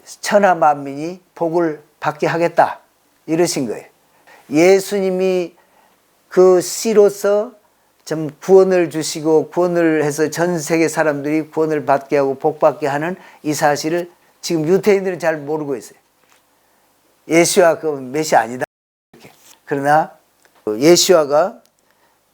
천하 만민이 복을 받게 하겠다 이러신 거예요. 예수님이 그 씨로서 좀 구원을 주시고 구원을 해서 전 세계 사람들이 구원을 받게 하고 복 받게 하는 이 사실을 지금 유대인들은 잘 모르고 있어요. 예수와 그 메시아 아니다. 이렇게. 그러나 예수와가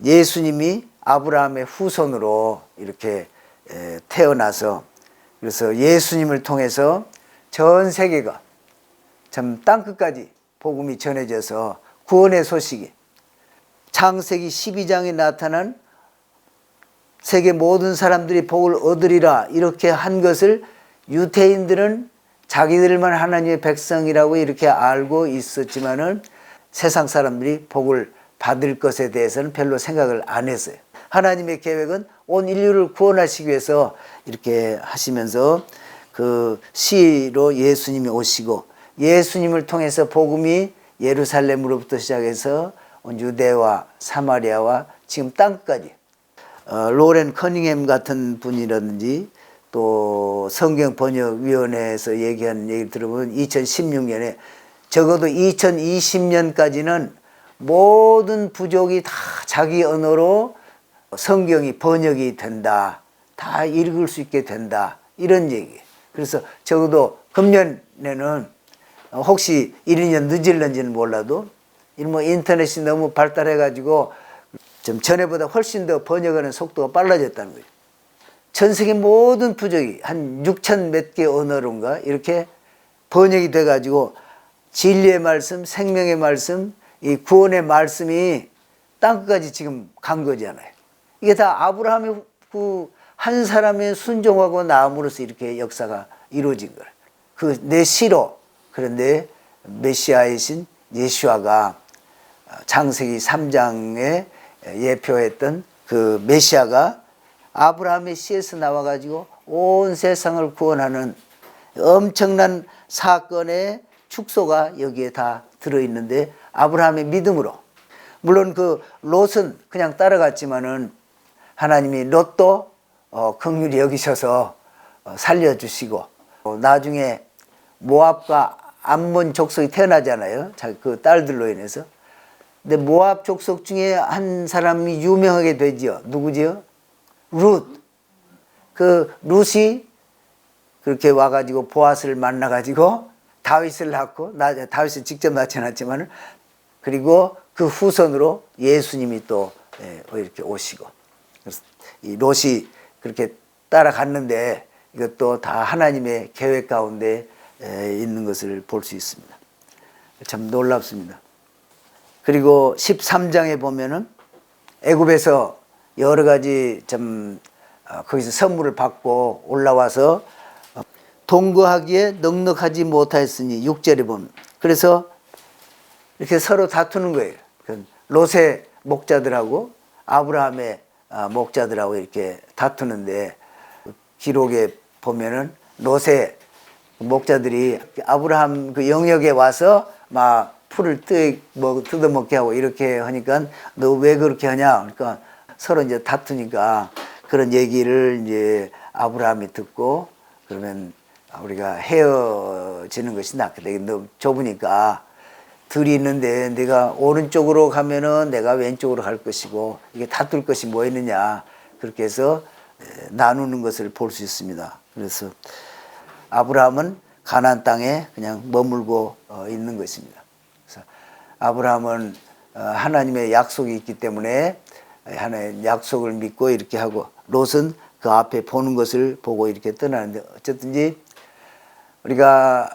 예수님이 아브라함의 후손으로 이렇게 태어나서 그래서 예수님을 통해서 전 세계가 참 땅끝까지 복음이 전해져서 구원의 소식이 창세기 12장에 나타난 세계 모든 사람들이 복을 얻으리라 이렇게 한 것을 유대인들은 자기들만 하나님의 백성이라고 이렇게 알고 있었지만은 세상 사람들이 복을 받을 것에 대해서는 별로 생각을 안 했어요. 하나님의 계획은 온 인류를 구원하시기 위해서 이렇게 하시면서 그 시로 예수님이 오시고 예수님을 통해서 복음이 예루살렘으로부터 시작해서 온 유대와 사마리아와 지금 땅까지 로렌 커닝햄 같은 분이라든지 또 성경번역위원회에서 얘기하는 얘기를 들어보면 2016년에 적어도 2020년까지는 모든 부족이 다 자기 언어로 성경이 번역이 된다. 다 읽을 수 있게 된다. 이런 얘기예요. 그래서 적어도 금년에는 혹시 1, 2년 늦을는지는 몰라도 뭐 인터넷이 너무 발달해가지고 좀 전에보다 훨씬 더 번역하는 속도가 빨라졌다는 거죠. 전 세계 모든 부족이 한 6천 몇 개 언어로인가 이렇게 번역이 돼가지고 진리의 말씀, 생명의 말씀, 이 구원의 말씀이 땅끝까지 지금 간 거잖아요. 이게 다 아브라함의 그 한 사람의 순종하고 나옴으로써 이렇게 역사가 이루어진 거예요. 그 내 시로 그런데 메시아이신 예수아가 창세기 3장에 예표했던 그 메시아가 아브라함의 씨에서 나와가지고 온 세상을 구원하는 엄청난 사건의 축소가 여기에 다 들어있는데 아브라함의 믿음으로 물론 그 롯은 그냥 따라갔지만은 하나님이 롯도 긍휼히 여기셔서 살려주시고 나중에 모압과 암몬 족속이 태어나잖아요. 그 딸들로 인해서. 근데 모압 족속 중에 한 사람이 유명하게 되지요. 누구지요? 룻. 그 룻이 그렇게 와가지고 보아스를 만나가지고 다윗을 낳고 다윗을 직접 낳지 않았지만 그리고 그 후손으로 예수님이 또 이렇게 오시고 그래서 이 롯이 그렇게 따라갔는데 이것도 다 하나님의 계획 가운데 있는 것을 볼 수 있습니다. 참 놀랍습니다. 그리고 13장에 보면은 애굽에서 여러 가지 좀 거기서 선물을 받고 올라와서 동거하기에 넉넉하지 못하였으니 6절에 보면 그래서 이렇게 서로 다투는 거예요. 롯의 목자들하고 아브라함의 목자들하고 이렇게 다투는데 기록에 보면은 롯의 목자들이 아브라함 그 영역에 와서 막 풀을 뜯어먹게 하고 이렇게 하니까 너 왜 그렇게 하냐? 그러니까 서로 이제 다투니까 그런 얘기를 이제 아브라함이 듣고 그러면 우리가 헤어지는 것이 낫겠다. 너무 좁으니까 둘이 있는데 내가 오른쪽으로 가면은 내가 왼쪽으로 갈 것이고 이게 다툴 것이 뭐 있느냐. 그렇게 해서 나누는 것을 볼 수 있습니다. 그래서 아브라함은 가나안 땅에 그냥 머물고 있는 것입니다. 그래서 아브라함은 하나님의 약속이 있기 때문에 하나님의 약속을 믿고 이렇게 하고 롯은 그 앞에 보는 것을 보고 이렇게 떠나는데 어쨌든지 우리가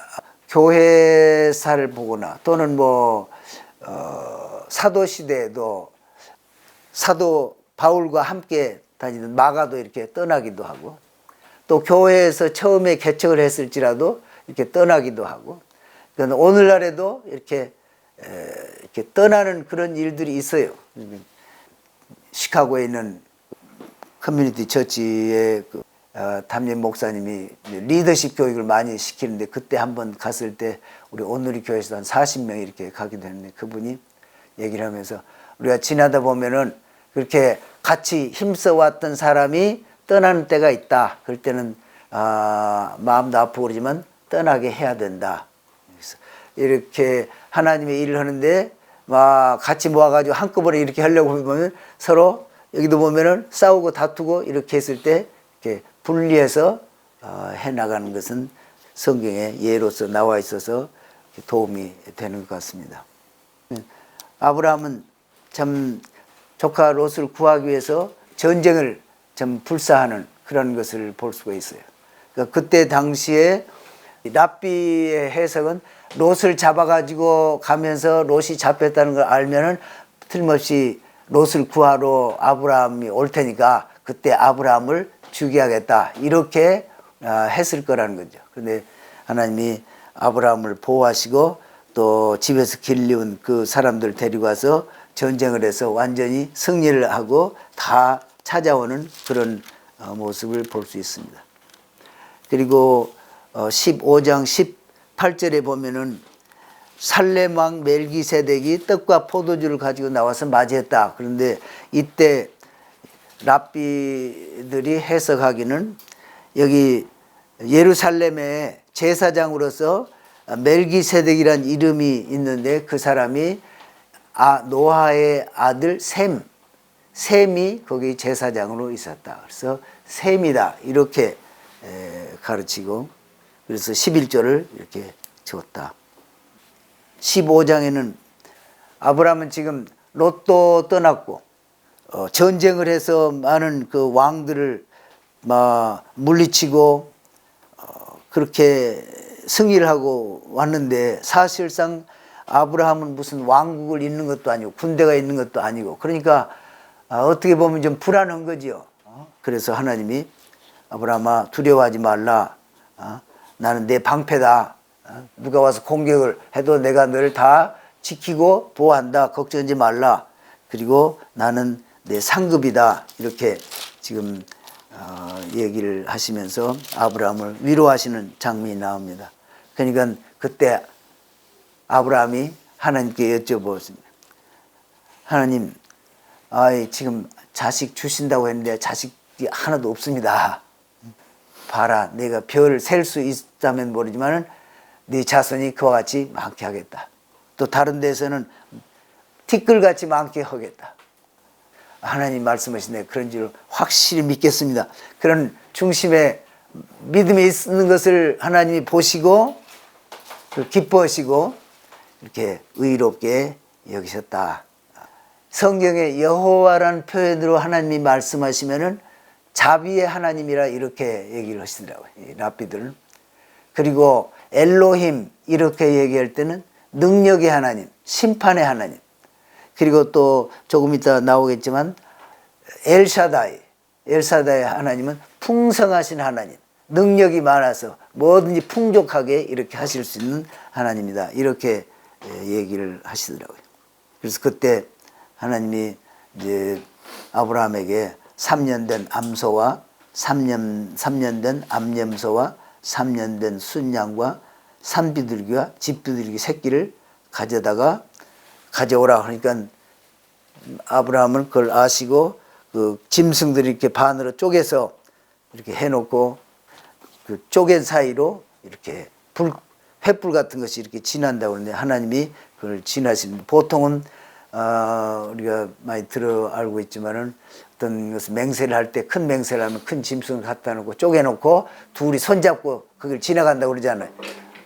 교회사를 보거나 또는 뭐 사도 시대에도 사도 바울과 함께 다니던 마가도 이렇게 떠나기도 하고 또 교회에서 처음에 개척을 했을지라도 이렇게 떠나기도 하고 그러니까 오늘날에도 이렇게 떠나는 그런 일들이 있어요. 시카고에 있는 커뮤니티 처치의 그 담임 목사님이 리더십 교육을 많이 시키는데 그때 한번 갔을 때 우리 온누리 교회에서 한 40명 이렇게 가기도 했는데 그분이 얘기를 하면서 우리가 지나다 보면은 그렇게 같이 힘써왔던 사람이 떠나는 때가 있다. 그럴 때는 마음도 아프고 그러지만 떠나게 해야 된다. 그래서 이렇게 하나님의 일을 하는데 막 같이 모아가지고 한꺼번에 이렇게 하려고 보면 서로 여기도 보면은 싸우고 다투고 이렇게 했을 때 이렇게 분리해서 해나가는 것은 성경에 예로서 나와 있어서 도움이 되는 것 같습니다. 아브라함은 참 조카 롯을 구하기 위해서 전쟁을 좀 불사하는 그런 것을 볼 수가 있어요. 그러니까 그때 당시에 랍비의 해석은 롯을 잡아가지고 가면서 롯이 잡혔다는 걸 알면은 틀림없이 롯을 구하러 아브라함이 올 테니까 그때 아브라함을 죽여야겠다 이렇게 했을 거라는 거죠. 그런데 하나님이 아브라함을 보호하시고 또 집에서 길리운 그 사람들 데리고 와서 전쟁을 해서 완전히 승리를 하고 다 찾아오는 그런 모습을 볼 수 있습니다. 그리고 15장 18절에 보면은 살렘 왕 멜기세덱이 떡과 포도주를 가지고 나와서 맞이했다. 그런데 이때 랍비들이 해석하기는 여기 예루살렘의 제사장으로서 멜기세덱이란 이름이 있는데 그 사람이 노아의 아들 셈이 거기 제사장으로 있었다. 그래서 셈이다 이렇게 가르치고 그래서 11절을 이렇게 적었다. 15장에는 아브라함은 지금 롯도 떠났고 전쟁을 해서 많은 그 왕들을 물리치고 그렇게 승리를 하고 왔는데 사실상 아브라함은 무슨 왕국을 잇는 것도 아니고 군대가 있는 것도 아니고 그러니까 어떻게 보면 좀 불안한 거지요. 그래서 하나님이 아브라함아 두려워하지 말라. 나는 내 방패다. 누가 와서 공격을 해도 내가 너를 다 지키고 보호한다. 걱정하지 말라. 그리고 나는 내 상급이다. 이렇게 지금 얘기를 하시면서 아브라함을 위로하시는 장면이 나옵니다. 그러니까 그때 아브라함이 하나님께 여쭤보았습니다. 하나님, 지금 자식 주신다고 했는데 자식이 하나도 없습니다. 봐라, 내가 별을 셀 수 있다면 모르지만 네 자손이 그와 같이 많게 하겠다. 또 다른 데서는 티끌같이 많게 하겠다. 하나님 말씀하시네. 그런 줄 확실히 믿겠습니다. 그런 중심에 믿음이 있는 것을 하나님이 보시고 기뻐하시고 이렇게 의롭게 여기셨다. 성경에 여호와라는 표현으로 하나님이 말씀하시면은 자비의 하나님이라 이렇게 얘기를 하시더라고요. 랍비들은. 그리고 엘로힘 이렇게 얘기할 때는 능력의 하나님, 심판의 하나님. 그리고 또 조금 이따 나오겠지만 엘샤다이 하나님은 풍성하신 하나님, 능력이 많아서 뭐든지 풍족하게 이렇게 하실 수 있는 하나님이다. 이렇게 얘기를 하시더라고요. 그래서 그때 하나님이 이제 아브라함에게 3년 된 암소와 3년 된 암염소와 3년 된 순양과 산비둘기와 집비둘기 새끼를 가져오라. 그러니까 아브라함은 그걸 아시고 그 짐승들이 이렇게 반으로 쪼개서 이렇게 해놓고 그 쪼갠 사이로 이렇게 횃불 같은 것이 이렇게 지난다고 하는데 하나님이 그걸 지나시는 보통은 우리가 많이 알고 있지만은 어떤 것을 맹세를 할 때 큰 맹세를 하면 큰 짐승을 갖다 놓고 쪼개놓고 둘이 손잡고 그걸 지나간다고 그러잖아요.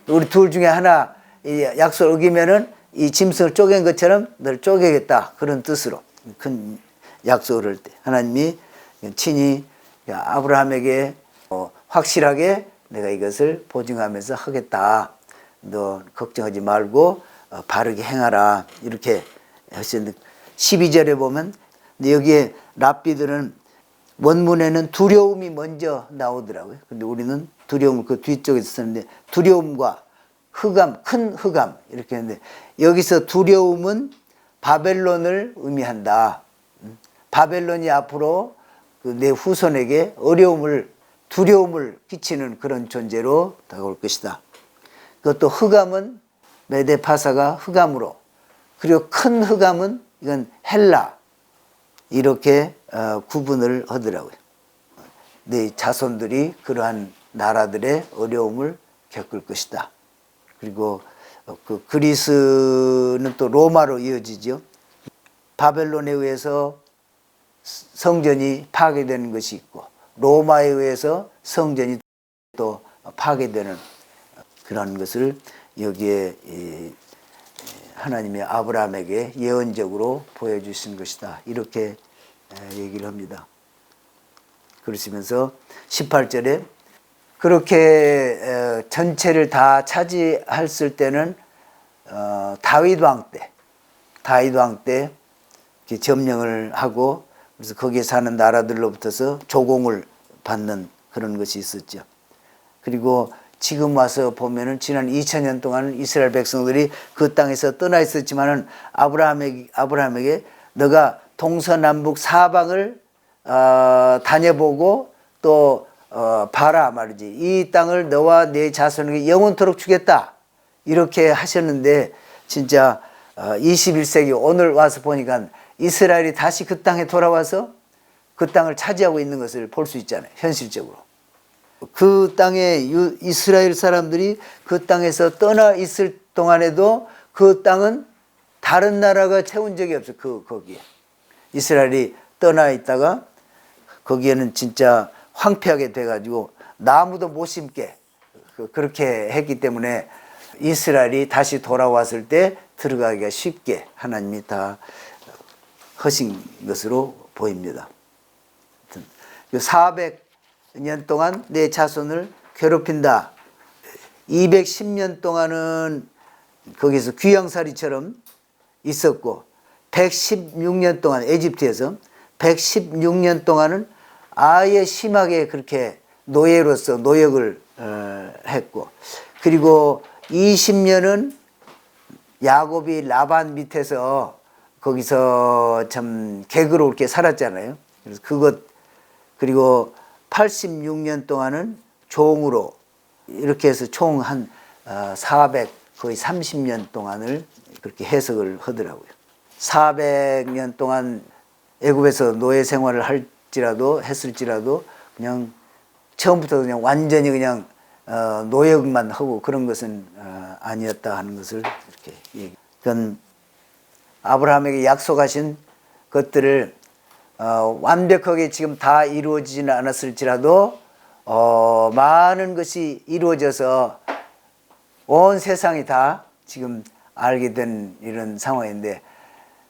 우리 둘 중에 하나 약속을 어기면은 이 짐승을 쪼갠 것처럼 널 쪼개겠다. 그런 뜻으로 큰 약속을 할 때 하나님이 친히 아브라함에게 확실하게 내가 이것을 보증하면서 하겠다. 너 걱정하지 말고 바르게 행하라. 이렇게 하셨는데 12절에 보면 여기에 랍비들은 원문에는 두려움이 먼저 나오더라고요. 근데 우리는 두려움을 그 뒤쪽에 썼는데 두려움과 흑암, 큰 흑암 이렇게 했는데 여기서 두려움은 바벨론을 의미한다. 바벨론이 앞으로 내 후손에게 두려움을 끼치는 그런 존재로 다가올 것이다. 그것도 흑암은 메데파사가 흑암으로 그리고 큰 흑암은 이건 헬라 이렇게 구분을 하더라고요. 내 자손들이 그러한 나라들의 어려움을 겪을 것이다. 그리고 그 그리스는 또 로마로 이어지죠. 바벨론에 의해서 성전이 파괴되는 것이 있고 로마에 의해서 성전이 또 파괴되는 그런 것을 여기에 하나님의 아브라함에게 예언적으로 보여주신 것이다. 이렇게 얘기를 합니다. 그러시면서 18절에 그렇게 전체를 다 차지했을 때는 다윗 왕 때 점령을 하고 그래서 거기에 사는 나라들로부터서 조공을 받는 그런 것이 있었죠. 그리고 지금 와서 보면은 지난 2000년 동안 이스라엘 백성들이 그 땅에서 떠나 있었지만은 아브라함에게 너가 동서남북 사방을 다녀보고 또 봐라 말이지. 이 땅을 너와 네 자손에게 영원토록 주겠다. 이렇게 하셨는데 진짜 21세기 오늘 와서 보니까 이스라엘이 다시 그 땅에 돌아와서 그 땅을 차지하고 있는 것을 볼 수 있잖아요. 현실적으로. 그 땅에 이스라엘 사람들이 그 땅에서 떠나 있을 동안에도 그 땅은 다른 나라가 채운 적이 없어요. 거기에. 이스라엘이 떠나 있다가 거기에는 진짜 황폐하게 돼가지고 나무도 못 심게 그렇게 했기 때문에 이스라엘이 다시 돌아왔을 때 들어가기가 쉽게 하나님이 다 하신 것으로 보입니다. 400년 동안 내 자손을 괴롭힌다. 210년 동안은 거기서 귀양살이처럼 있었고 116년 동안 에집트에서 116년 동안은 아예 심하게 그렇게 노예로서 노역을 했고 그리고 20년은 야곱이 라반 밑에서 거기서 참 개그롭게 살았잖아요. 그래서 그리고 86년 동안은 종으로 이렇게 해서 총 한 400 거의 30년 동안을 그렇게 해석을 하더라고요. 400년 동안 애굽에서 노예 생활을 했을지라도 그냥 처음부터 그냥 완전히 그냥 노역만 하고 그런 것은 아니었다 하는 것을 이렇게 얘기. 그건 아브라함에게 약속하신 것들을 완벽하게 지금 다 이루어지지는 않았을지라도 많은 것이 이루어져서 온 세상이 다 지금 알게 된 이런 상황인데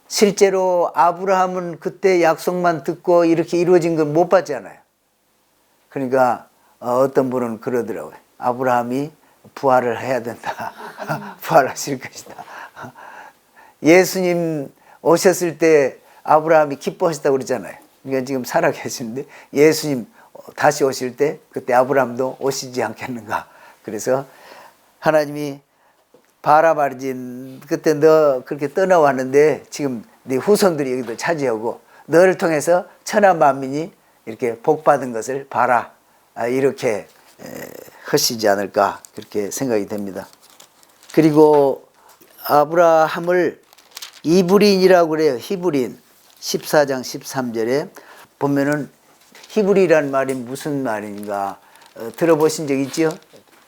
실제로 아브라함은 그때 약속만 듣고 이렇게 이루어진 건 못 봤잖아요. 그러니까 어떤 분은 그러더라고요. 아브라함이 부활을 해야 된다. 부활하실 것이다. 예수님 오셨을 때 아브라함이 기뻐하셨다고 그러잖아요. 그러니까 지금 살아 계시는데 예수님 다시 오실 때 그때 아브라함도 오시지 않겠는가. 그래서 하나님이 봐라 말이지 그때 너 그렇게 떠나왔는데 지금 네 후손들이 여기도 차지하고 너를 통해서 천하 만민이 이렇게 복받은 것을 봐라. 이렇게 하시지 않을까 그렇게 생각이 됩니다. 그리고 아브라함을 이브린이라고 그래요. 히브린 14장 13절에 보면은 히브리란 말이 무슨 말인가 들어보신 적 있죠?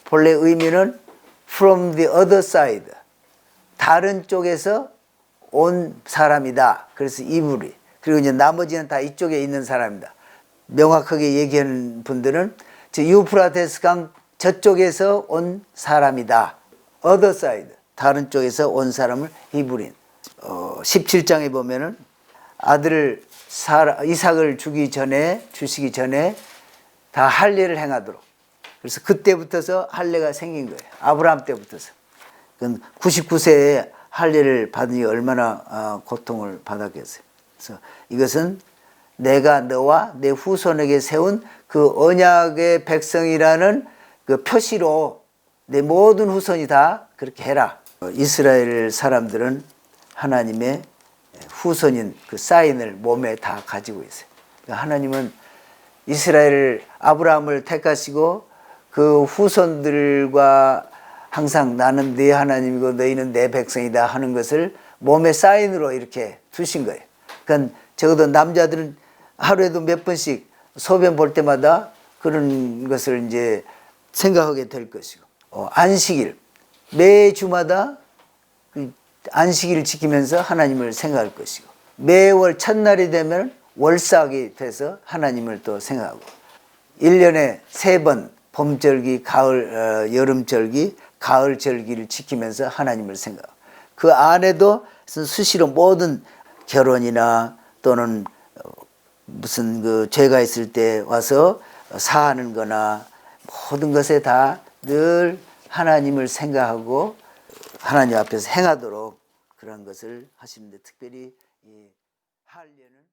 본래 의미는 from the other side 다른 쪽에서 온 사람이다. 그래서 이브리. 그리고 이제 나머지는 다 이쪽에 있는 사람이다. 명확하게 얘기하는 분들은 유프라테스 강 저쪽에서 온 사람이다. other side 다른 쪽에서 온 사람을 히브린. 17장에 보면은 아들을 이삭을 주시기 전에 다 할례를 행하도록. 그래서 그때부터서 할례가 생긴 거예요. 아브라함 때부터서. 99세에 할례를 받으니 얼마나 고통을 받았겠어요. 그래서 이것은 내가 너와 내 후손에게 세운 그 언약의 백성이라는 그 표시로 내 모든 후손이 다 그렇게 해라. 이스라엘 사람들은 하나님의 후손인 그 사인을 몸에 다 가지고 있어요. 하나님은 이스라엘 아브라함을 택하시고 그 후손들과 항상 나는 네 하나님이고 너희는 내 백성이다 하는 것을 몸의 사인으로 이렇게 두신 거예요. 그러니까 적어도 남자들은 하루에도 몇 번씩 소변 볼 때마다 그런 것을 이제 생각하게 될 것이고 안식일 매주마다 그 안식일을 지키면서 하나님을 생각할 것이고 매월 첫날이 되면 월삭이 돼서 하나님을 또 생각하고 1년에 3번 봄절기, 가을, 여름절기, 가을절기를 지키면서 하나님을 생각하고 그 안에도 수시로 모든 결혼이나 또는 무슨 그 죄가 있을 때 와서 사하는 거나 모든 것에 다 늘 하나님을 생각하고 하나님 앞에서 행하도록 그런 것을 하시는데 특별히 이 할례는